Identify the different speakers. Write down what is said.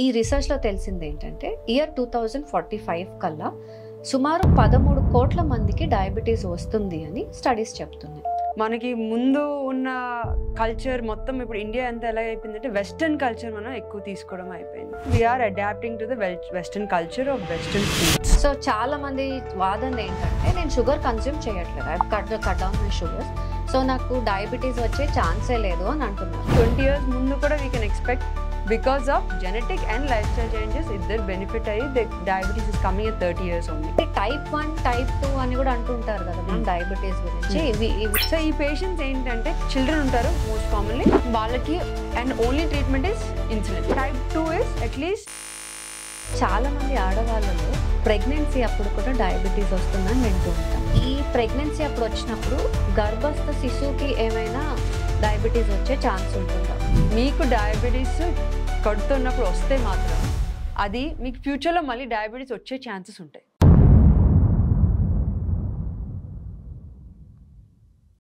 Speaker 1: ఈ రీసెర్చ్లో తెలిసింది ఏంటంటే ఇయర్ 2045 కల్లా సుమారు 13 కోట్ల మందికి డయాబెటీస్ వస్తుంది అని స్టడీస్ చెప్తున్నాయి.
Speaker 2: మనకి ముందు ఉన్న కల్చర్ మొత్తం ఇప్పుడు ఇండియా అంతా ఎలా అయిపోయిందంటే వెస్టర్న్ కల్చర్ మనం ఎక్కువ తీసుకోవడం అయిపోయింది. We are adapting to the western culture of western foods.
Speaker 1: So చాలా మంది వాదన ఏంటంటే నేను షుగర్ కన్జ్యూమ్ చేయట్లేదు, I cut down my sugars, so నాకు డయాబెటీస్ వచ్చే ఛాన్సే లేదు అని అంటున్నారు.
Speaker 2: 20 years ముందు కూడా we can expect because of genetic and lifestyle changes ఇద్దరు బెనిఫిట్ అయ్యి diabetes is coming at 30 years only.
Speaker 1: Type 1 type 2 అని కూడా అంటుంటారు కదా మనం డయాబెటీస్ గురించి.
Speaker 2: సో ఈ పేషెంట్స్ ఏంటంటే చిల్డ్రన్ ఉంటారు మోస్ట్ కామన్లీ, వాళ్ళకి and only treatment is insulin. Type 2 is at least.
Speaker 1: చాలా మంది ఆడవాళ్ళలో ప్రెగ్నెన్సీ అప్పుడు కూడా డయాబెటీస్ వస్తుందని వింటూ ఉంటాం. ఈ ప్రెగ్నెన్సీ అప్పుడు వచ్చినప్పుడు గర్భస్థ శిశువుకి ఏమైనా డయాబెటీస్ వచ్చే ఛాన్స్ ఉంటుందా?
Speaker 2: మీకు డయాబెటీస్ కడుతున్నప్పుడు వస్తే మాత్రం అది మీకు ఫ్యూచర్లో మళ్ళీ డయాబెటీస్ వచ్చే ఛాన్సెస్ ఉంటాయి.